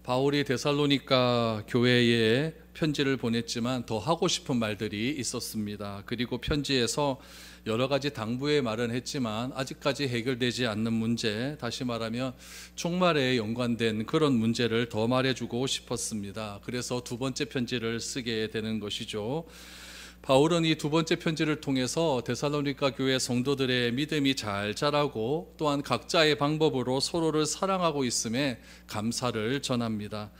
바울이 데살로니가 교회에 편지를 보냈지만 더 하고 싶은 말들이 있었습니다. 그리고 편지에서 여러 가지 당부의 말은 했지만 아직까지 해결되지 않는 문제, 다시 말하면 종말에 연관된 그런 문제를 더 말해주고 싶었습니다. 그래서 두 번째 편지를 쓰게 되는 것이죠. 바울은 이 두 번째 편지를 통해서 데살로니가 교회 성도들의 믿음이 잘 자라고 또한 각자의 방법으로 서로를 사랑하고 있음에 감사를 전합니다.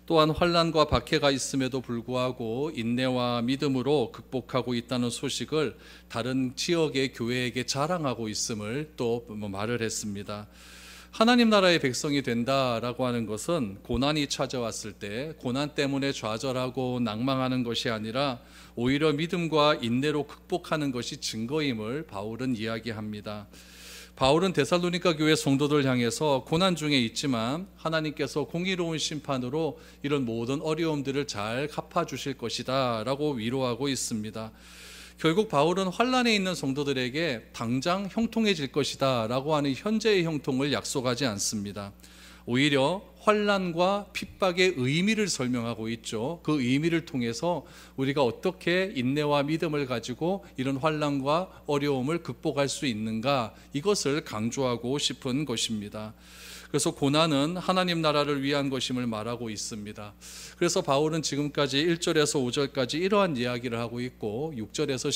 또한 환난과 박해가 있음에도 불구하고 인내와 믿음으로 극복하고 있다는 소식을 다른 지역의 교회에게 자랑하고 있음을 또 말을 했습니다. 하나님 나라의 백성이 된다라고 하는 것은 고난이 찾아왔을 때 고난 때문에 좌절하고 낭망하는 것이 아니라 오히려 믿음과 인내로 극복하는 것이 증거임을 바울은 이야기합니다. 바울은 데살로니가 교회 성도들 향해서 고난 중에 있지만 하나님께서 공의로운 심판으로 이런 모든 어려움들을 잘 갚아주실 것이다 라고 위로하고 있습니다. 결국 바울은 환난에 있는 성도들에게 당장 형통해질 것이다 라고 하는 현재의 형통을 약속하지 않습니다. 오히려 환난과 핍박의 의미를 설명하고 있죠. 그 의미를 통해서 우리가 어떻게 인내와 믿음을 가지고 이런 환난과 어려움을 극복할 수 있는가, 이것을 강조하고 싶은 것입니다. 그래서 고난은 하나님 나라를 위한 것임을 말하고 있습니다. 그래서 바울은 지금까지 1절에서 5절까지 이러한 이야기를 하고 있고 6절에서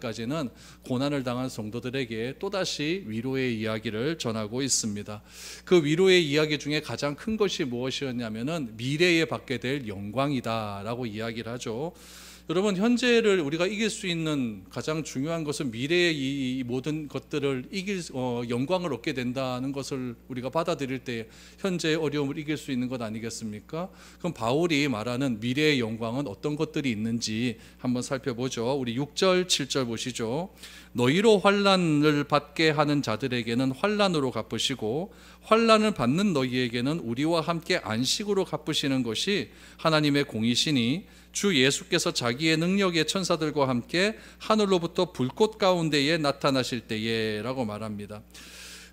12절까지는 고난을 당한 성도들에게 또다시 위로의 이야기를 전하고 있습니다. 그 위로의 이야기 중에 가장 큰 것이 무엇이었냐면은 미래에 받게 될 영광이다라고 이야기를 하죠. 여러분, 현재를 우리가 이길 수 있는 가장 중요한 것은 미래의 이 모든 것들을 영광을 얻게 된다는 것을 우리가 받아들일 때 현재의 어려움을 이길 수 있는 것 아니겠습니까? 그럼 바울이 말하는 미래의 영광은 어떤 것들이 있는지 한번 살펴보죠. 우리 6절, 7절 보시죠. 너희로 환난을 받게 하는 자들에게는 환난으로 갚으시고 환난을 받는 너희에게는 우리와 함께 안식으로 갚으시는 것이 하나님의 공이시니 주 예수께서 자기의 능력의 천사들과 함께 하늘로부터 불꽃 가운데에 나타나실 때에 라고 말합니다.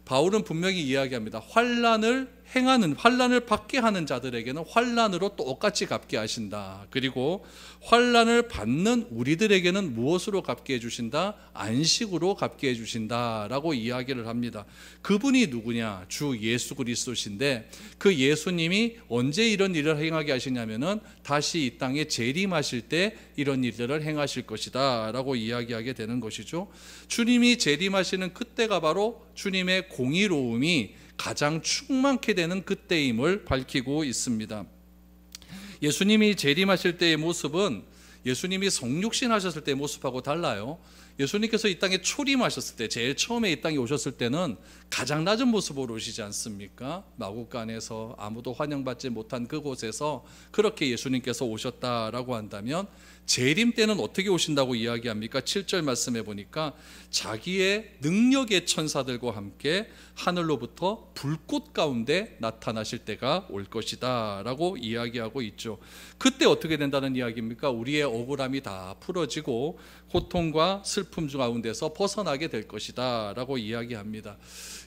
바울은 분명히 이야기합니다. 환난을 받게 하는 자들에게는 환난으로 똑같이 갚게 하신다. 그리고 환난을 받는 우리들에게는 무엇으로 갚게 해주신다? 안식으로 갚게 해주신다라고 이야기를 합니다. 그분이 누구냐? 주 예수 그리스도신데 그 예수님이 언제 이런 일을 행하게 하시냐면은 다시 이 땅에 재림하실 때 이런 일들을 행하실 것이다 라고 이야기하게 되는 것이죠. 주님이 재림하시는 그때가 바로 주님의 공의로움이 가장 충만케 되는 그때임을 밝히고 있습니다. 예수님이 재림하실 때의 모습은 예수님이 성육신 하셨을 때의 모습하고 달라요. 예수님께서 이 땅에 초림하셨을 때, 제일 처음에 이 땅에 오셨을 때는 가장 낮은 모습으로 오시지 않습니까? 마구간에서 아무도 환영받지 못한 그곳에서 그렇게 예수님께서 오셨다라고 한다면 재림 때는 어떻게 오신다고 이야기합니까? 7절 말씀해 보니까 자기의 능력의 천사들과 함께 하늘로부터 불꽃 가운데 나타나실 때가 올 것이다 라고 이야기하고 있죠. 그때 어떻게 된다는 이야기입니까? 우리의 억울함이 다 풀어지고 고통과 슬픔 가운데서 벗어나게 될 것이다 라고 이야기합니다.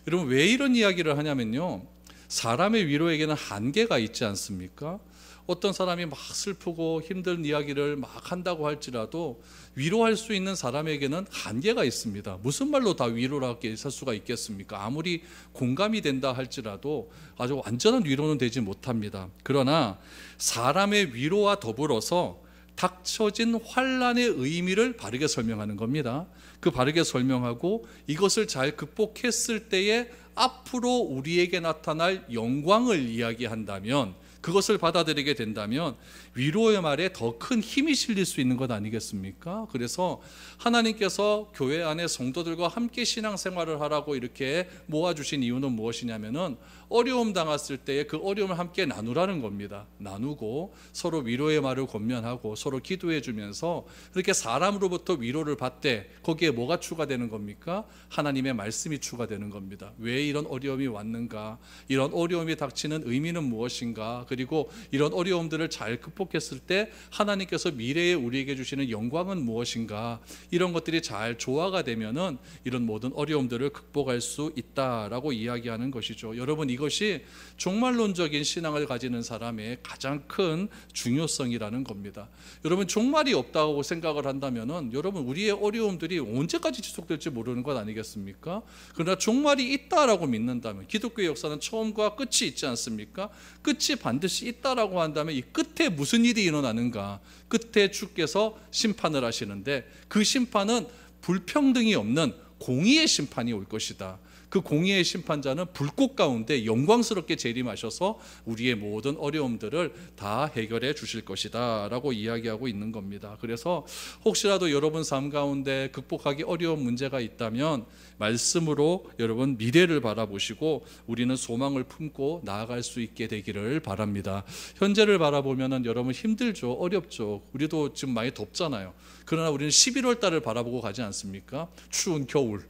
여러분, 왜 이런 이야기를 하냐면요, 사람의 위로에게는 한계가 있지 않습니까? 어떤 사람이 막 슬프고 힘든 이야기를 막 한다고 할지라도 위로할 수 있는 사람에게는 한계가 있습니다. 무슨 말로 다 위로를 하게 할 수가 있겠습니까? 아무리 공감이 된다 할지라도 아주 완전한 위로는 되지 못합니다. 그러나 사람의 위로와 더불어서 닥쳐진 환난의 의미를 바르게 설명하는 겁니다. 그 바르게 설명하고 이것을 잘 극복했을 때에 앞으로 우리에게 나타날 영광을 이야기한다면, 그것을 받아들이게 된다면 위로의 말에 더 큰 힘이 실릴 수 있는 것 아니겠습니까? 그래서 하나님께서 교회 안에 성도들과 함께 신앙생활을 하라고 이렇게 모아주신 이유는 무엇이냐면은 어려움 당했을 때에 그 어려움을 함께 나누라는 겁니다. 나누고 서로 위로의 말을 권면하고 서로 기도해 주면서 그렇게 사람으로부터 위로를 받되 거기에 뭐가 추가되는 겁니까? 하나님의 말씀이 추가되는 겁니다. 왜 이런 어려움이 왔는가? 이런 어려움이 닥치는 의미는 무엇인가? 그리고 이런 어려움들을 잘 극복했을 때 하나님께서 미래에 우리에게 주시는 영광은 무엇인가? 이런 것들이 잘 조화가 되면은 이런 모든 어려움들을 극복할 수 있다라고 이야기하는 것이죠. 여러분, 이것이 종말론적인 신앙을 가지는 사람의 가장 큰 중요성이라는 겁니다. 여러분, 종말이 없다고 생각을 한다면은 여러분, 우리의 어려움들이 언제까지 지속될지 모르는 것 아니겠습니까? 그러나 종말이 있다라고 믿는다면, 기독교의 역사는 처음과 끝이 있지 않습니까? 끝이 반드시 있다라고 한다면 이 끝에 무슨 일이 일어나는가? 끝에 주께서 심판을 하시는데, 그 심판은 불평등이 없는 공의의 심판이 올 것이다. 그 공의의 심판자는 불꽃 가운데 영광스럽게 재림하셔서 우리의 모든 어려움들을 다 해결해 주실 것이다 라고 이야기하고 있는 겁니다. 그래서 혹시라도 여러분 삶 가운데 극복하기 어려운 문제가 있다면 말씀으로 여러분 미래를 바라보시고 우리는 소망을 품고 나아갈 수 있게 되기를 바랍니다. 현재를 바라보면 여러분 힘들죠, 어렵죠. 우리도 지금 많이 덥잖아요. 그러나 우리는 11월 달을 바라보고 가지 않습니까? 추운 겨울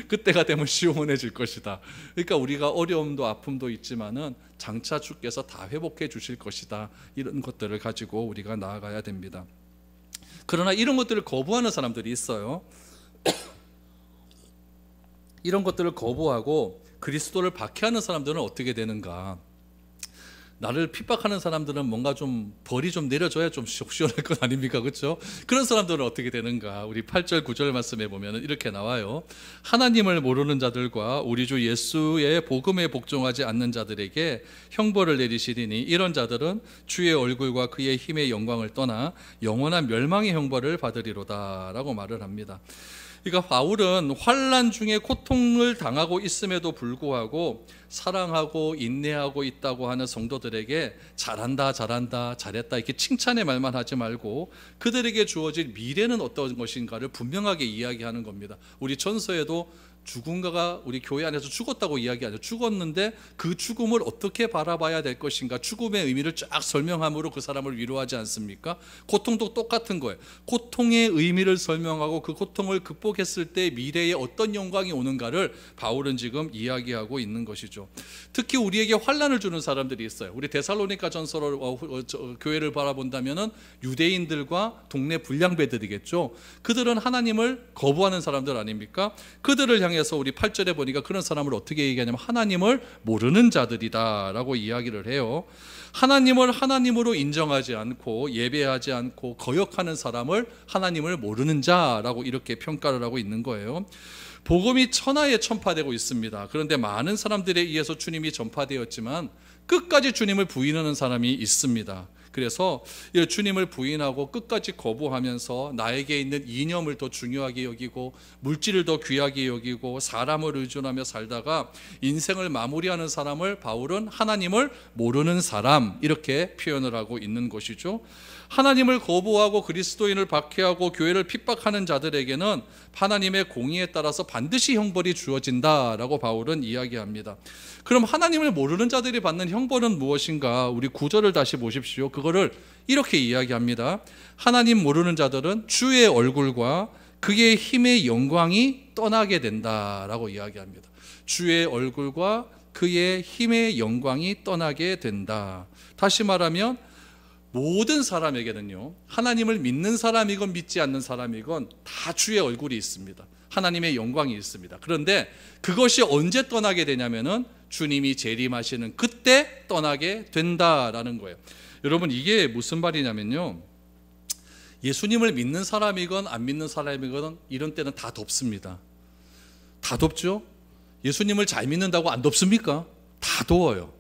그때가 되면 시원해질 것이다. 그러니까 우리가 어려움도 아픔도 있지만은 장차 주께서 다 회복해 주실 것이다. 이런 것들을 가지고 우리가 나아가야 됩니다. 그러나 이런 것들을 거부하는 사람들이 있어요. 이런 것들을 거부하고 그리스도를 박해하는 사람들은 어떻게 되는가? 나를 핍박하는 사람들은 뭔가 좀 벌이 좀 내려줘야 좀 시원할 것 아닙니까? 그렇죠? 그런 사람들은 어떻게 되는가? 우리 8절 9절 말씀에 보면 이렇게 나와요. 하나님을 모르는 자들과 우리 주 예수의 복음에 복종하지 않는 자들에게 형벌을 내리시리니 이런 자들은 주의 얼굴과 그의 힘의 영광을 떠나 영원한 멸망의 형벌을 받으리로다 라고 말을 합니다. 그러니까 바울은 환난 중에 고통을 당하고 있음에도 불구하고 사랑하고 인내하고 있다고 하는 성도들에게 잘한다, 잘한다, 잘했다 이렇게 칭찬의 말만 하지 말고 그들에게 주어질 미래는 어떤 것인가를 분명하게 이야기하는 겁니다. 우리 전서에도 누군가가 우리 교회 안에서 죽었다고 이야기하죠. 죽었는데 그 죽음을 어떻게 바라봐야 될 것인가, 죽음의 의미를 쫙 설명함으로 그 사람을 위로하지 않습니까? 고통도 똑같은 거예요. 고통의 의미를 설명하고 그 고통을 극복했을 때 미래에 어떤 영광이 오는가를 바울은 지금 이야기하고 있는 것이죠. 특히 우리에게 환난을 주는 사람들이 있어요. 우리 데살로니가 전서를 교회를 바라본다면은 유대인들과 동네 불량배들이겠죠. 그들은 하나님을 거부하는 사람들 아닙니까? 그들을 향해서 우리 8절에 보니까 그런 사람을 어떻게 얘기하냐면 하나님을 모르는 자들이다 라고 이야기를 해요. 하나님을 하나님으로 인정하지 않고 예배하지 않고 거역하는 사람을 하나님을 모르는 자라고 이렇게 평가를 하고 있는 거예요. 복음이 천하에 전파되고 있습니다. 그런데 많은 사람들에 의해서 주님이 전파되었지만 끝까지 주님을 부인하는 사람이 있습니다. 그래서 주님을 부인하고 끝까지 거부하면서 나에게 있는 이념을 더 중요하게 여기고 물질을 더 귀하게 여기고 사람을 의존하며 살다가 인생을 마무리하는 사람을 바울은 하나님을 모르는 사람 이렇게 표현을 하고 있는 것이죠. 하나님을 거부하고 그리스도인을 박해하고 교회를 핍박하는 자들에게는 하나님의 공의에 따라서 반드시 형벌이 주어진다라고 바울은 이야기합니다. 그럼 하나님을 모르는 자들이 받는 형벌은 무엇인가? 우리 9절을 다시 보십시오. 그거를 이렇게 이야기합니다. 하나님 모르는 자들은 주의 얼굴과 그의 힘의 영광이 떠나게 된다라고 이야기합니다. 주의 얼굴과 그의 힘의 영광이 떠나게 된다. 다시 말하면 모든 사람에게는요, 하나님을 믿는 사람이건 믿지 않는 사람이건 다 주의 얼굴이 있습니다. 하나님의 영광이 있습니다. 그런데 그것이 언제 떠나게 되냐면은 주님이 재림하시는 그때 떠나게 된다라는 거예요. 여러분, 이게 무슨 말이냐면요, 예수님을 믿는 사람이건 안 믿는 사람이건 이런 때는 다 덥습니다. 다 덥죠? 예수님을 잘 믿는다고 안 덥습니까? 다 더워요.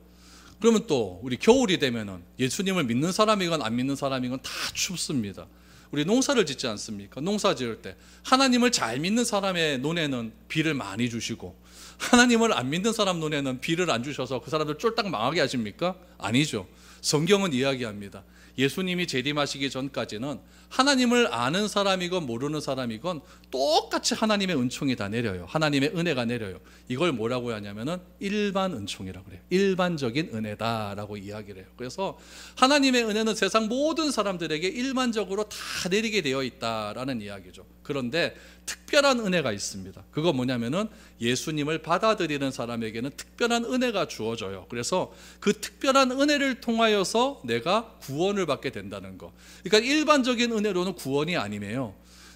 그러면 또 우리 겨울이 되면은 예수님을 믿는 사람이건 안 믿는 사람이건 다 춥습니다. 우리 농사를 짓지 않습니까? 농사 지을 때 하나님을 잘 믿는 사람의 눈에는 비를 많이 주시고 하나님을 안 믿는 사람 눈에는 비를 안 주셔서 그 사람들 쫄딱 망하게 하십니까? 아니죠. 성경은 이야기합니다. 예수님이 재림하시기 전까지는 하나님을 아는 사람이건 모르는 사람이건 똑같이 하나님의 은총이 다 내려요. 하나님의 은혜가 내려요. 이걸 뭐라고 하냐면은 일반 은총이라고 그래요. 일반적인 은혜다라고 이야기를 해요. 그래서 하나님의 은혜는 세상 모든 사람들에게 일반적으로 다 내리게 되어 있다라는 이야기죠. 그런데 특별한 은혜가 있습니다. 그거 뭐냐면은 예수님을 받아들이는 사람에게는 특별한 은혜가 주어져요. 그래서 그 특별한 은혜를 통하여서 내가 구원을 받게 된다는 거. 그러니까 일반적인 은혜로는 구원이 아니에요.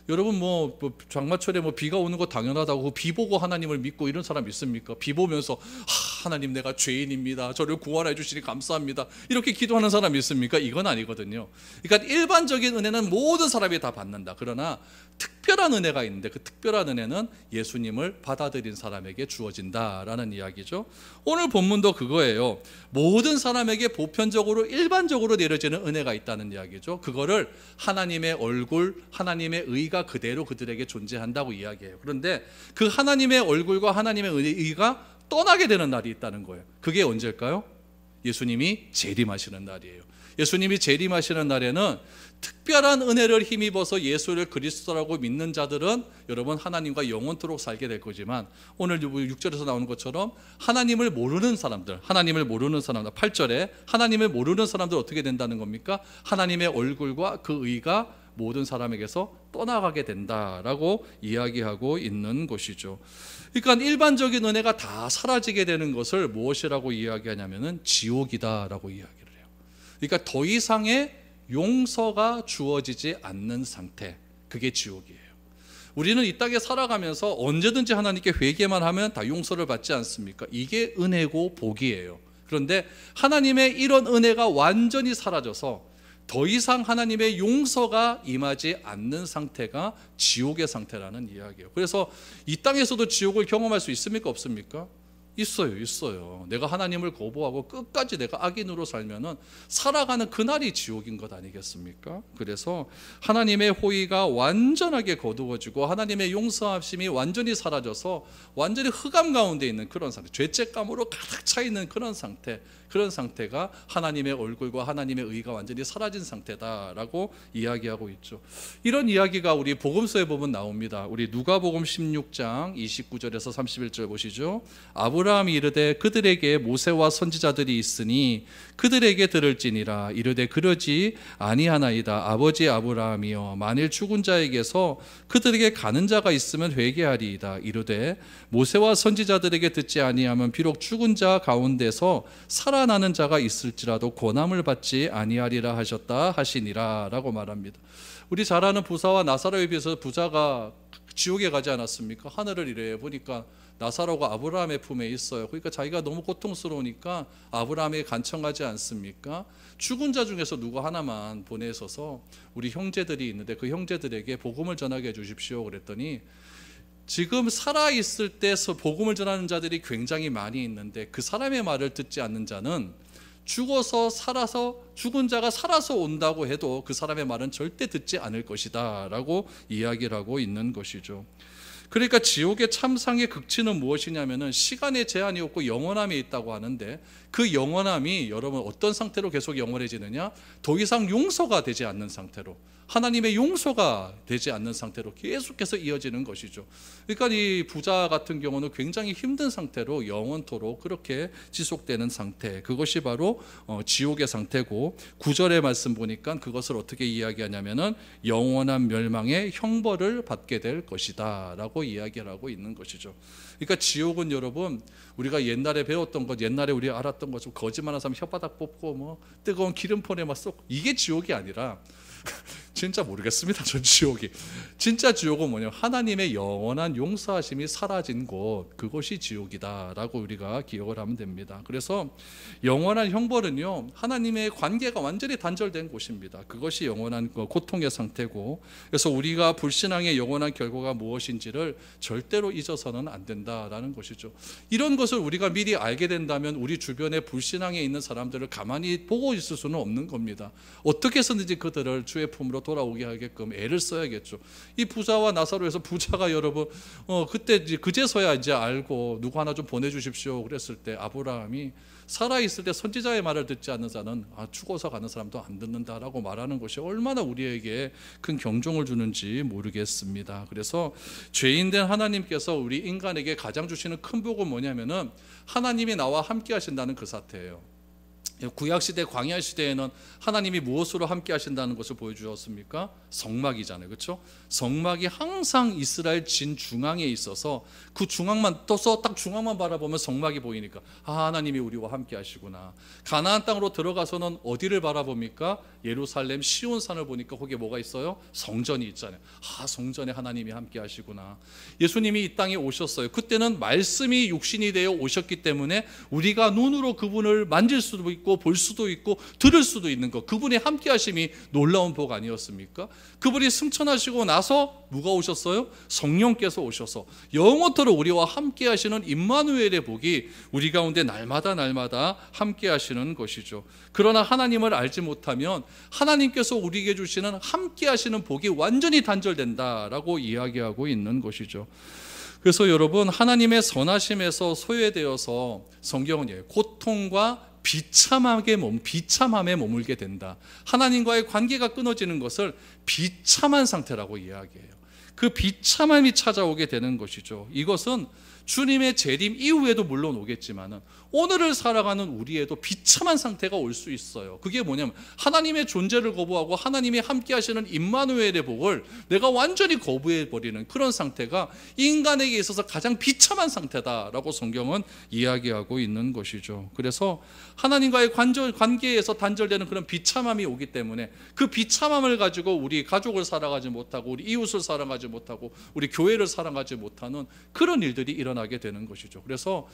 여러분 장마철에 비가 오는 거 당연하다고 비 보고 하나님을 믿고 이런 사람 있습니까? 비 보면서 하나님 내가 죄인입니다. 저를 구원해 주시니 감사합니다. 이렇게 기도하는 사람 있습니까? 이건 아니거든요. 그러니까 일반적인 은혜는 모든 사람이 다 받는다. 그러나 특별한 은혜가 있는데 그 특별한 은혜는 예수님을 받아들인 사람에게 주어진다라는 이야기죠. 오늘 본문도 그거예요. 모든 사람에게 보편적으로 일반적으로 내려지는 은혜가 있다는 이야기죠. 그거를 하나님의 얼굴, 하나님의 의가 그대로 그들에게 존재한다고 이야기해요. 그런데 그 하나님의 얼굴과 하나님의 의가 떠나게 되는 날이 있다는 거예요. 그게 언제일까요? 예수님이 재림하시는 날이에요. 예수님이 재림하시는 날에는 특별한 은혜를 힘입어서 예수를 그리스도라고 믿는 자들은 여러분 하나님과 영원토록 살게 될 거지만, 오늘 6절에서 나오는 것처럼 하나님을 모르는 사람들, 8절에 하나님을 모르는 사람들 어떻게 된다는 겁니까? 하나님의 얼굴과 그 의가 모든 사람에게서 떠나가게 된다라고 이야기하고 있는 것이죠. 그러니까 일반적인 은혜가 다 사라지게 되는 것을 무엇이라고 이야기하냐면은 지옥이다라고 이야기를 해요. 그러니까 더 이상의 용서가 주어지지 않는 상태, 그게 지옥이에요. 우리는 이 땅에 살아가면서 언제든지 하나님께 회개만 하면 다 용서를 받지 않습니까? 이게 은혜고 복이에요. 그런데 하나님의 이런 은혜가 완전히 사라져서 더 이상 하나님의 용서가 임하지 않는 상태가 지옥의 상태라는 이야기예요. 그래서 이 땅에서도 지옥을 경험할 수 있습니까? 없습니까? 있어요. 내가 하나님을 거부하고 끝까지 내가 악인으로 살면은 살아가는 그날이 지옥인 것 아니겠습니까? 그래서 하나님의 호의가 완전하게 거두어지고 하나님의 용서하심이 완전히 사라져서 완전히 흑암 가운데 있는 그런 상태, 죄책감으로 가득 차 있는 그런 상태가 하나님의 얼굴과 하나님의 의가 완전히 사라진 상태다라고 이야기하고 있죠. 이런 이야기가 우리 복음서에 보면 나옵니다. 우리 누가복음 16장 29절에서 31절 보시죠. 아브라함이 이르되 그들에게 모세와 선지자들이 있으니 그들에게 들을지니라. 이르되 그러지 아니하나이다. 아버지 아브라함이여, 만일 죽은 자에게서 그들에게 가는 자가 있으면 회개하리이다. 이르되 모세와 선지자들에게 듣지 아니하면 비록 죽은 자 가운데서 살아나는 자가 있을지라도 고난을 받지 아니하리라 하셨다 하시니라 라고 말합니다. 우리 잘 아는 부사와 나사로에 비해서 부자가 지옥에 가지 않았습니까? 하늘을 이래 보니까 나사로가 아브라함의 품에 있어요. 그러니까 자기가 너무 고통스러우니까 아브라함에게 간청하지 않습니까? 죽은 자 중에서 누구 하나만 보내셔서 우리 형제들이 있는데 그 형제들에게 복음을 전하게 해주십시오 그랬더니, 지금 살아있을 때 복음을 전하는 자들이 굉장히 많이 있는데 그 사람의 말을 듣지 않는 자는 죽은 자가 살아서 온다고 해도 그 사람의 말은 절대 듣지 않을 것이다 라고 이야기를 하고 있는 것이죠. 그러니까 지옥의 참상의 극치는 무엇이냐면은 시간의 제한이 없고 영원함이 있다고 하는데, 그 영원함이 여러분 어떤 상태로 계속 영원해지느냐? 더 이상 용서가 되지 않는 상태로, 하나님의 용서가 되지 않는 상태로 계속해서 이어지는 것이죠. 그러니까 이 부자 같은 경우는 굉장히 힘든 상태로 영원토록 그렇게 지속되는 상태, 그것이 바로 지옥의 상태고, 9절의 말씀 보니까 그것을 어떻게 이야기하냐면은 영원한 멸망의 형벌을 받게 될 것이다 라고 이야기를 하고 있는 것이죠. 그러니까 지옥은 여러분, 우리가 옛날에 배웠던 것, 옛날에 우리가 알았던 것, 좀 거짓말하는 사람 혓바닥 뽑고 뜨거운 기름폰에 막 쏙, 이게 지옥이 아니라 진짜 모르겠습니다. 전 지옥이, 진짜 지옥은 뭐냐면 하나님의 영원한 용서하심이 사라진 곳, 그것이 지옥이다라고 우리가 기억을 하면 됩니다. 그래서 영원한 형벌은요, 하나님의 관계가 완전히 단절된 곳입니다. 그것이 영원한 고통의 상태고, 그래서 우리가 불신앙의 영원한 결과가 무엇인지를 절대로 잊어서는 안 된다라는 것이죠. 이런 것을 우리가 미리 알게 된다면 우리 주변에 불신앙에 있는 사람들을 가만히 보고 있을 수는 없는 겁니다. 어떻게 해서든지 그들을 주의 품으로 돌아오게 하게끔 애를 써야겠죠. 이 부자와 나사로에서 부자가 여러분 그때 이제 그제서야 이제 알고 누구 하나 좀 보내주십시오 그랬을 때, 아브라함이 살아있을 때 선지자의 말을 듣지 않는 자는 죽어서 가는 사람도 안 듣는다라고 말하는 것이 얼마나 우리에게 큰 경종을 주는지 모르겠습니다. 그래서 죄인된 하나님께서 우리 인간에게 가장 주시는 큰 복은 뭐냐면은 하나님이 나와 함께 하신다는 그 사태예요. 구약시대 광야시대에는 하나님이 무엇으로 함께 하신다는 것을 보여주셨습니까? 성막이잖아요, 그렇죠? 성막이 항상 이스라엘 진 중앙에 있어서 그 중앙만 떠서 딱 중앙만 바라보면 성막이 보이니까 하나님이 우리와 함께 하시구나. 가나안 땅으로 들어가서는 어디를 바라봅니까? 예루살렘 시온산을 보니까 거기에 뭐가 있어요? 성전이 있잖아요. 성전에 하나님이 함께 하시구나. 예수님이 이 땅에 오셨어요. 그때는 말씀이 육신이 되어 오셨기 때문에 우리가 눈으로 그분을 만질 수도 있고 볼 수도 있고 들을 수도 있는 것, 그분의 함께 하심이 놀라운 복 아니었습니까? 그분이 승천하시고 나서 누가 오셨어요? 성령께서 오셔서 영원토록 우리와 함께 하시는 임마누엘의 복이 우리 가운데 날마다 함께 하시는 것이죠. 그러나 하나님을 알지 못하면 하나님께서 우리에게 주시는 함께 하시는 복이 완전히 단절된다라고 이야기하고 있는 것이죠. 그래서 여러분, 하나님의 선하심에서 소외되어서 성경은 고통과 비참함에 머물게 된다. 하나님과의 관계가 끊어지는 것을 비참한 상태라고 이야기해요. 그 비참함이 찾아오게 되는 것이죠. 이것은 주님의 재림 이후에도 물론 오겠지만은 오늘을 살아가는 우리에도 비참한 상태가 올 수 있어요. 그게 뭐냐면 하나님의 존재를 거부하고 하나님이 함께 하시는 임마누엘의 복을 내가 완전히 거부해버리는 그런 상태가 인간에게 있어서 가장 비참한 상태다라고 성경은 이야기하고 있는 것이죠. 그래서 하나님과의 관계에서 단절되는 그런 비참함이 오기 때문에 그 비참함을 가지고 우리 가족을 살아가지 못하고 우리 이웃을 살아가지 못하고 우리 교회를 살아가지 못하는 그런 일들이 일어나게 되는 것이죠. 그래서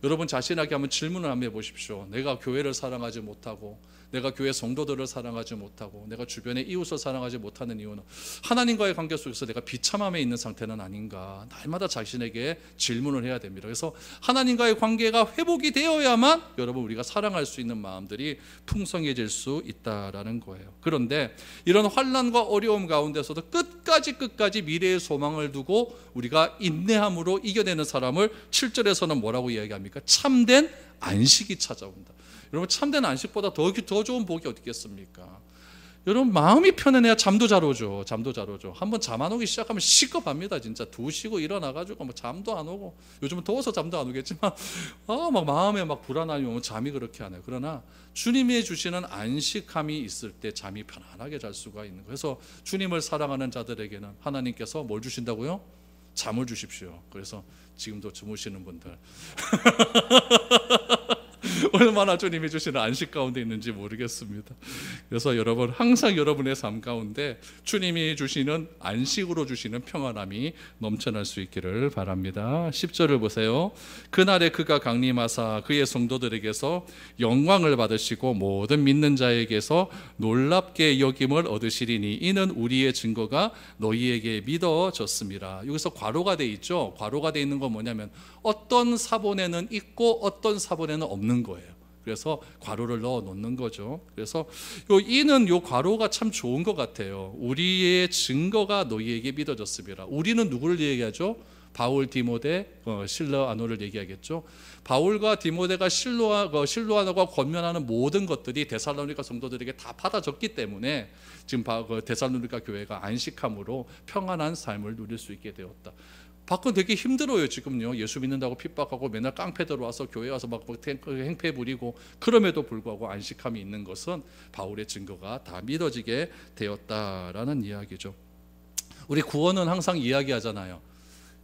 여러분 자신에게 한번 질문을 한번 해보십시오. 내가 교회를 사랑하지 못하고 내가 교회 성도들을 사랑하지 못하고 내가 주변의 이웃을 사랑하지 못하는 이유는 하나님과의 관계 속에서 내가 비참함에 있는 상태는 아닌가, 날마다 자신에게 질문을 해야 됩니다. 그래서 하나님과의 관계가 회복이 되어야만 여러분 우리가 사랑할 수 있는 마음들이 풍성해질 수 있다라는 거예요. 그런데 이런 환난과 어려움 가운데서도 끝까지 미래의 소망을 두고 우리가 인내함으로 이겨내는 사람을 7절에서는 뭐라고 이야기합니까? 참된 안식이 찾아온다. 여러분, 참된 안식보다 더 좋은 복이 어디 있겠습니까? 여러분, 마음이 편해야 잠도 잘 오죠. 한번 잠 안 오기 시작하면 시급합니다. 진짜 2시고 일어나가지고 뭐 잠도 안 오고, 요즘은 더워서 잠도 안 오겠지만 막 마음에 막 불안함이 오면 잠이 그렇게 안 해요. 그러나 주님이 주시는 안식함이 있을 때 잠이 편안하게 잘 수가 있는 거예요. 그래서 주님을 사랑하는 자들에게는 하나님께서 뭘 주신다고요? 잠을 주십시오. 그래서 지금도 주무시는 분들 얼마나 주님이 주시는 안식 가운데 있는지 모르겠습니다. 그래서 여러분, 항상 여러분의 삶 가운데 주님이 주시는 안식으로 주시는 평안함이 넘쳐날 수 있기를 바랍니다. 10절을 보세요. 그날에 그가 강림하사 그의 성도들에게서 영광을 받으시고 모든 믿는 자에게서 놀랍게 여김을 얻으시리니 이는 우리의 증거가 너희에게 믿어졌습니다. 여기서 괄호가 돼 있죠. 괄호가 돼 있는 건 뭐냐면 어떤 사본에는 있고 어떤 사본에는 없는 거예요. 그래서 괄호를 넣어 놓는 거죠. 그래서 요 괄호가 참 좋은 것 같아요. 우리의 증거가 너희에게 믿어졌습니다. 우리는 누구를 얘기하죠? 바울, 디모데, 실러, 아노를 얘기하겠죠. 바울과 디모데가 실로아노가 권면하는 모든 것들이 데살로니가 성도들에게 다 받아졌기 때문에 지금 데살로니가 교회가 안식함으로 평안한 삶을 누릴 수 있게 되었다. 밖은 되게 힘들어요. 지금요. 예수 믿는다고 핍박하고 맨날 깡패 들어와서 교회 와서 막 행패 부리고, 그럼에도 불구하고 안식함이 있는 것은 바울의 증거가 다 믿어지게 되었다라는 이야기죠. 우리 구원은 항상 이야기하잖아요.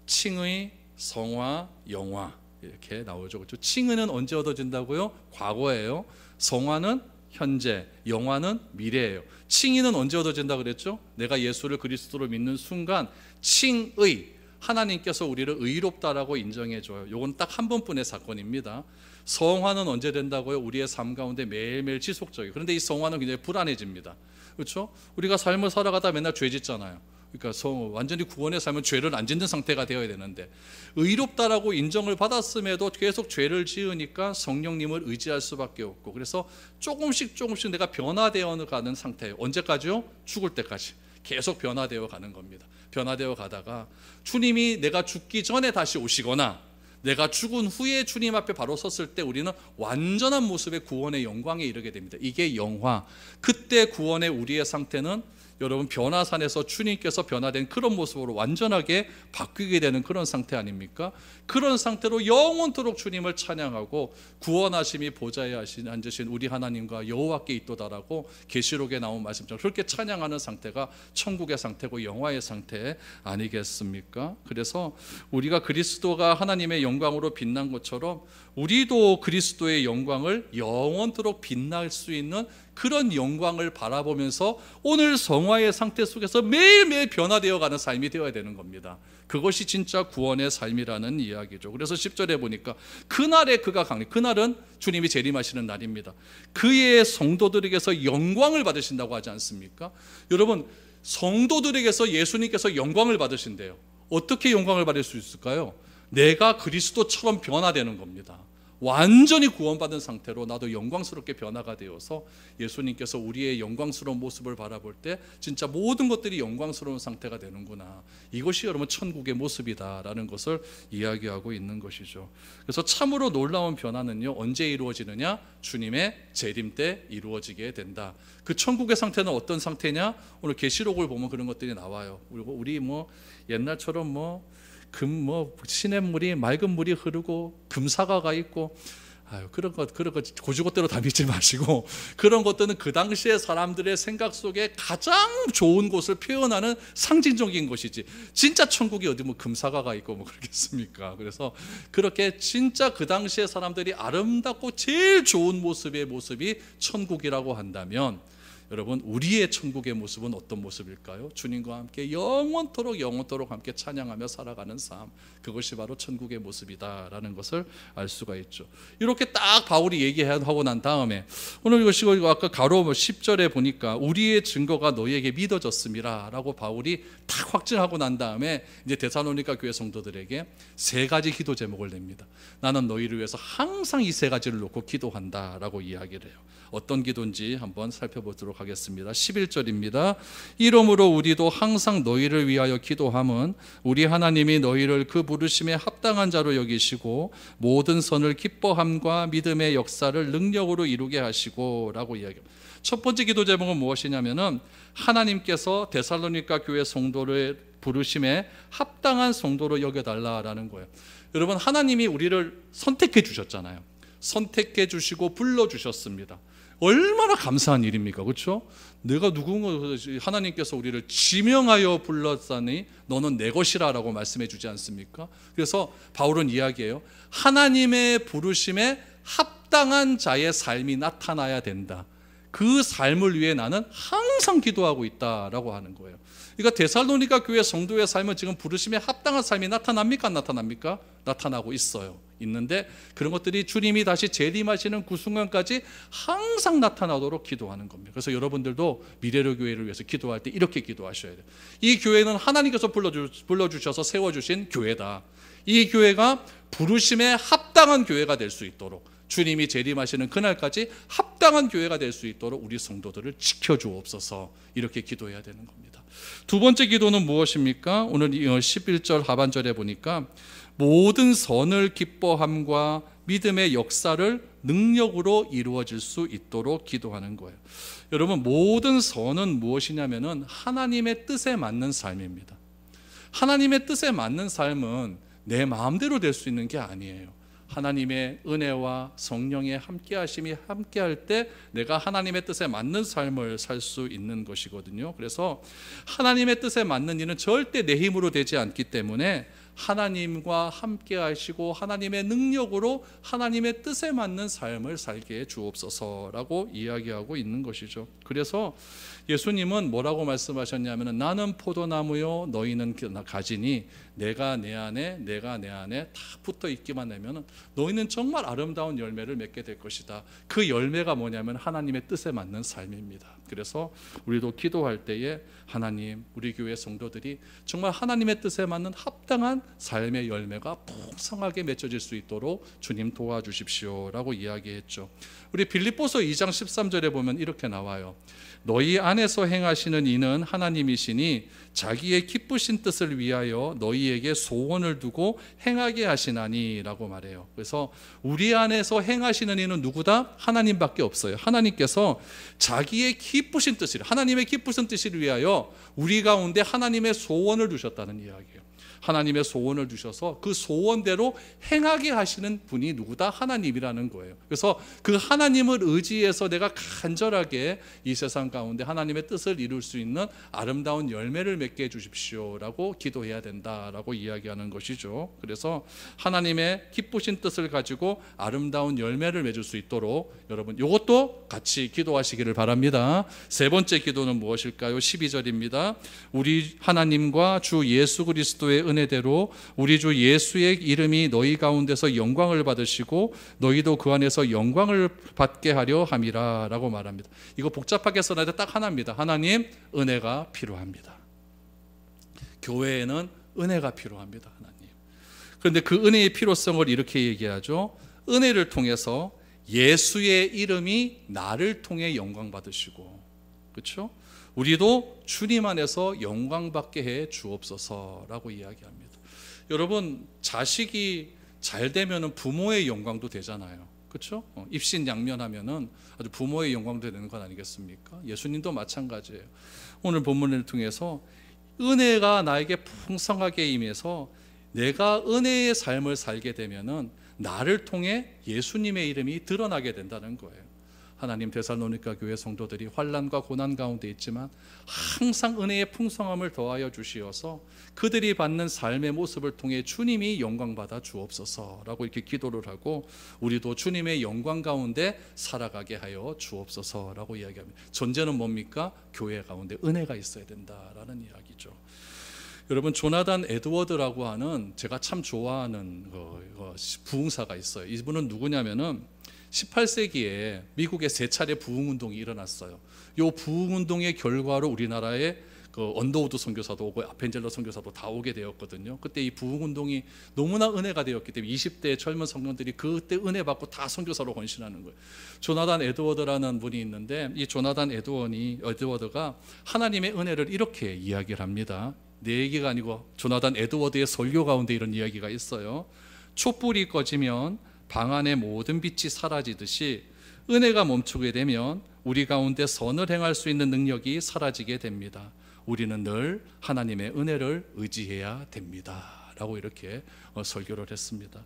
칭의, 성화, 영화 이렇게 나오죠. 그렇죠? 칭의는 언제 얻어진다고요? 과거예요. 성화는 현재, 영화는 미래예요. 칭의는 언제 얻어진다 그랬죠? 내가 예수를 그리스도로 믿는 순간 칭의, 하나님께서 우리를 의롭다라고 인정해줘요. 이건 딱 한 번뿐의 사건입니다. 성화는 언제 된다고요? 우리의 삶 가운데 매일매일 지속적이에요. 그런데 이 성화는 굉장히 불안해집니다. 그렇죠? 우리가 삶을 살아가다 맨날 죄 짓잖아요. 그러니까 완전히 구원의 삶은 죄를 안 짓는 상태가 되어야 되는데, 의롭다라고 인정을 받았음에도 계속 죄를 지으니까 성령님을 의지할 수밖에 없고, 그래서 조금씩 내가 변화되어 가는 상태예요. 언제까지요? 죽을 때까지 계속 변화되어 가는 겁니다. 변화되어 가다가 주님이 내가 죽기 전에 다시 오시거나 내가 죽은 후에 주님 앞에 바로 섰을 때 우리는 완전한 모습의 구원의 영광에 이르게 됩니다. 이게 영화. 그때 구원의 우리의 상태는 여러분 변화산에서 주님께서 변화된 그런 모습으로 완전하게 바뀌게 되는 그런 상태 아닙니까? 그런 상태로 영원토록 주님을 찬양하고 구원하심이 보좌에 앉으신 우리 하나님과 여호와께 있도다라고 계시록에 나온 말씀처럼 그렇게 찬양하는 상태가 천국의 상태고 영화의 상태 아니겠습니까? 그래서 우리가 그리스도가 하나님의 영광으로 빛난 것처럼 우리도 그리스도의 영광을 영원토록 빛날 수 있는 그런 영광을 바라보면서 오늘 성화의 상태 속에서 매일매일 변화되어 가는 삶이 되어야 되는 겁니다. 그것이 진짜 구원의 삶이라는 이야기죠. 그래서 10절에 보니까 그날에 그가 강림, 그날은 주님이 재림하시는 날입니다. 그의 성도들에게서 영광을 받으신다고 하지 않습니까? 여러분, 성도들에게서 예수님께서 영광을 받으신대요. 어떻게 영광을 받을 수 있을까요? 내가 그리스도처럼 변화되는 겁니다. 완전히 구원받은 상태로 나도 영광스럽게 변화가 되어서 예수님께서 우리의 영광스러운 모습을 바라볼 때 진짜 모든 것들이 영광스러운 상태가 되는구나. 이것이 여러분 천국의 모습이다라는 것을 이야기하고 있는 것이죠. 그래서 참으로 놀라운 변화는요, 언제 이루어지느냐? 주님의 재림 때 이루어지게 된다. 그 천국의 상태는 어떤 상태냐? 오늘 계시록을 보면 그런 것들이 나와요. 그리고 우리 옛날처럼 시냇물이 맑은 물이 흐르고 금사과가 있고 그런 것 고주것대로 다 믿지 마시고, 그런 것들은 그 당시의 사람들의 생각 속에 가장 좋은 곳을 표현하는 상징적인 것이지 진짜 천국이 어디 금사과가 있고 그러겠습니까? 그래서 그렇게 진짜 그 당시의 사람들이 아름답고 제일 좋은 모습이 천국이라고 한다면, 여러분 우리의 천국의 모습은 어떤 모습일까요? 주님과 함께 영원토록 함께 찬양하며 살아가는 삶, 그것이 바로 천국의 모습이다라는 것을 알 수가 있죠. 이렇게 딱 바울이 얘기하고 난 다음에 오늘 이것이 아까 가로 10절에 보니까 우리의 증거가 너희에게 믿어졌음이라 라고 바울이 딱 확증하고 난 다음에 이제 데살로니가 교회 성도들에게 세 가지 기도 제목을 냅니다. 나는 너희를 위해서 항상 이 세 가지를 놓고 기도한다 라고 이야기를 해요. 어떤 기도인지 한번 살펴보도록 하겠습니다. 11절입니다. 이러므로 우리도 항상 너희를 위하여 기도함은 우리 하나님이 너희를 그 부르심에 합당한 자로 여기시고 모든 선을 기뻐함과 믿음의 역사를 능력으로 이루게 하시고 라고 이야기합니다. 첫 번째 기도 제목은 무엇이냐면은 하나님께서 데살로니가 교회 성도를 부르심에 합당한 성도로 여겨달라라는 거예요. 여러분, 하나님이 우리를 선택해 주셨잖아요. 선택해 주시고 불러주셨습니다. 얼마나 감사한 일입니까? 그렇죠? 내가 하나님께서 우리를 지명하여 불렀으니 너는 내 것이라 라고 말씀해 주지 않습니까? 그래서 바울은 이야기해요. 하나님의 부르심에 합당한 자의 삶이 나타나야 된다. 그 삶을 위해 나는 항상 기도하고 있다라고 하는 거예요. 그러니까 데살로니가 교회 성도의 삶은 지금 부르심에 합당한 삶이 나타납니까? 안 나타납니까? 나타나고 있어요. 있는데 그런 것들이 주님이 다시 재림하시는 그 순간까지 항상 나타나도록 기도하는 겁니다. 그래서 여러분들도 미래로 교회를 위해서 기도할 때 이렇게 기도하셔야 돼요. 이 교회는 하나님께서 불러주셔서 세워주신 교회다. 이 교회가 부르심에 합당한 교회가 될 수 있도록, 주님이 재림하시는 그날까지 합당한 교회가 될 수 있도록 우리 성도들을 지켜주옵소서, 이렇게 기도해야 되는 겁니다. 두 번째 기도는 무엇입니까? 오늘 11절 하반절에 보니까 모든 선을 기뻐함과 믿음의 역사를 능력으로 이루어질 수 있도록 기도하는 거예요. 여러분, 모든 선은 무엇이냐면은 하나님의 뜻에 맞는 삶입니다. 하나님의 뜻에 맞는 삶은 내 마음대로 될 수 있는 게 아니에요. 하나님의 은혜와 성령의 함께하심이 함께할 때 내가 하나님의 뜻에 맞는 삶을 살 수 있는 것이거든요. 그래서 하나님의 뜻에 맞는 일은 절대 내 힘으로 되지 않기 때문에 하나님과 함께하시고 하나님의 능력으로 하나님의 뜻에 맞는 삶을 살게 해 주옵소서라고 이야기하고 있는 것이죠. 그래서 예수님은 뭐라고 말씀하셨냐면, 나는 포도나무요 너희는 가지니 내가 내 안에 다 붙어 있기만 하면 너희는 정말 아름다운 열매를 맺게 될 것이다. 그 열매가 뭐냐면 하나님의 뜻에 맞는 삶입니다. 그래서 우리도 기도할 때에 하나님, 우리 교회 성도들이 정말 하나님의 뜻에 맞는 합당한 삶의 열매가 풍성하게 맺혀질 수 있도록 주님 도와주십시오라고 이야기했죠. 우리 빌립보서 2장 13절에 보면 이렇게 나와요. 너희 안에서 행하시는 이는 하나님이시니 자기의 기쁘신 뜻을 위하여 너희에게 소원을 두고 행하게 하시나니 라고 말해요. 그래서 우리 안에서 행하시는 이는 누구다? 하나님밖에 없어요. 하나님께서 자기의 기쁘신 뜻을, 하나님의 기쁘신 뜻을 위하여 우리 가운데 하나님의 소원을 두셨다는 이야기예요. 하나님의 소원을 주셔서 그 소원대로 행하게 하시는 분이 누구다? 하나님이라는 거예요. 그래서 그 하나님을 의지해서 내가 간절하게 이 세상 가운데 하나님의 뜻을 이룰 수 있는 아름다운 열매를 맺게 해주십시오라고 기도해야 된다라고 이야기하는 것이죠. 그래서 하나님의 기쁘신 뜻을 가지고 아름다운 열매를 맺을 수 있도록 여러분 이것도 같이 기도하시기를 바랍니다. 세 번째 기도는 무엇일까요? 12절입니다. 우리 하나님과 주 예수 그리스도의 은혜대로 우리 주 예수의 이름이 너희 가운데서 영광을 받으시고 너희도 그 안에서 영광을 받게 하려 함이라 라고 말합니다. 이거 복잡하게 써놔도 딱 하나입니다. 하나님, 은혜가 필요합니다. 교회에는 은혜가 필요합니다. 하나님. 그런데 그 은혜의 필요성을 이렇게 얘기하죠. 은혜를 통해서 예수의 이름이 나를 통해 영광 받으시고, 그렇죠? 우리도 주님 안에서 영광받게 해 주옵소서라고 이야기합니다. 여러분, 자식이 잘 되면 부모의 영광도 되잖아요. 그렇죠? 입신양면하면은 아주 부모의 영광도 되는 건 아니겠습니까? 예수님도 마찬가지예요. 오늘 본문을 통해서 은혜가 나에게 풍성하게 임해서 내가 은혜의 삶을 살게 되면은 나를 통해 예수님의 이름이 드러나게 된다는 거예요. 하나님, 데살로니가 교회 성도들이 환난과 고난 가운데 있지만 항상 은혜의 풍성함을 더하여 주시어서 그들이 받는 삶의 모습을 통해 주님이 영광받아 주옵소서라고 이렇게 기도를 하고 우리도 주님의 영광 가운데 살아가게 하여 주옵소서라고 이야기합니다. 전제는 뭡니까? 교회 가운데 은혜가 있어야 된다라는 이야기죠. 여러분, 조나단 에드워드라고 하는 제가 참 좋아하는 부흥사가 있어요. 이분은 누구냐면은 18세기에 미국에 세 차례 부흥운동이 일어났어요. 이 부흥운동의 결과로 우리나라에 언더우드 선교사도 오고 아펜젤러 선교사도 다 오게 되었거든요. 그때 이 부흥운동이 너무나 은혜가 되었기 때문에 20대의 젊은 청년들이 그때 은혜 받고 다 선교사로 헌신하는 거예요. 조나단 에드워드라는 분이 있는데 이 조나단 에드워드가 하나님의 은혜를 이렇게 이야기를 합니다. 내 얘기가 아니고 조나단 에드워드의 설교 가운데 이런 이야기가 있어요. 촛불이 꺼지면 방 안의 모든 빛이 사라지듯이 은혜가 멈추게 되면 우리 가운데 선을 행할 수 있는 능력이 사라지게 됩니다. 우리는 늘 하나님의 은혜를 의지해야 됩니다 라고 이렇게 설교를 했습니다.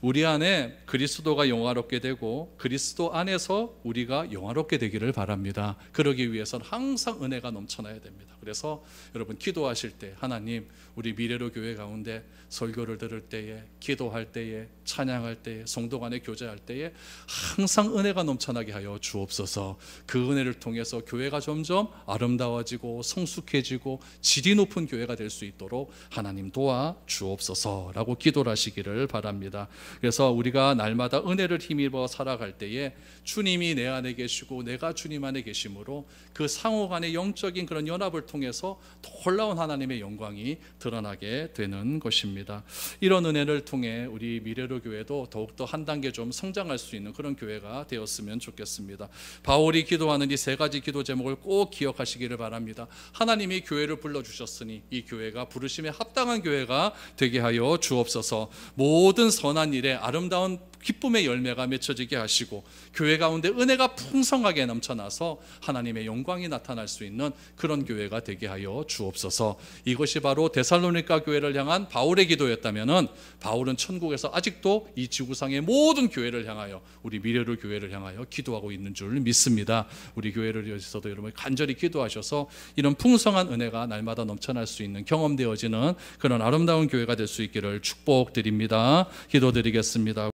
우리 안에 그리스도가 영화롭게 되고 그리스도 안에서 우리가 영화롭게 되기를 바랍니다. 그러기 위해서는 항상 은혜가 넘쳐나야 됩니다. 그래서 여러분, 기도하실 때 하나님, 우리 미래로 교회 가운데 설교를 들을 때에, 기도할 때에, 찬양할 때에, 성도 간에 교제할 때에 항상 은혜가 넘쳐나게 하여 주옵소서. 그 은혜를 통해서 교회가 점점 아름다워지고 성숙해지고 질이 높은 교회가 될 수 있도록 하나님 도와 주옵소서라고 기도를 하시기를 바랍니다. 그래서 우리가 날마다 은혜를 힘입어 살아갈 때에 주님이 내 안에 계시고 내가 주님 안에 계심으로 그 상호 간의 영적인 그런 연합을 통해서 놀라운 하나님의 영광이 드러나게 되는 것입니다. 이런 은혜를 통해 우리 미래로 교회도 더욱더 한 단계 좀 성장할 수 있는 그런 교회가 되었으면 좋겠습니다. 바울이 기도하는 이 세 가지 기도 제목을 꼭 기억하시기를 바랍니다. 하나님이 교회를 불러주셨으니 이 교회가 부르심에 합당한 교회가 되게 하여 주옵소서. 모든 선한 일에 아름다운 기쁨의 열매가 맺혀지게 하시고 교회 가운데 은혜가 풍성하게 넘쳐나서 하나님의 영광이 나타날 수 있는 그런 교회가 되게 하여 주옵소서. 이것이 바로 데살로니가 교회를 향한 바울의 기도였다면은 바울은 천국에서 아직도 이 지구상의 모든 교회를 향하여 우리 미래로 교회를 향하여 기도하고 있는 줄 믿습니다. 우리 교회를 위해서도 여러분 간절히 기도하셔서 이런 풍성한 은혜가 날마다 넘쳐날 수 있는 경험되어지는 그런 아름다운 교회가 될 수 있기를 축복드립니다. 기도드리겠습니다.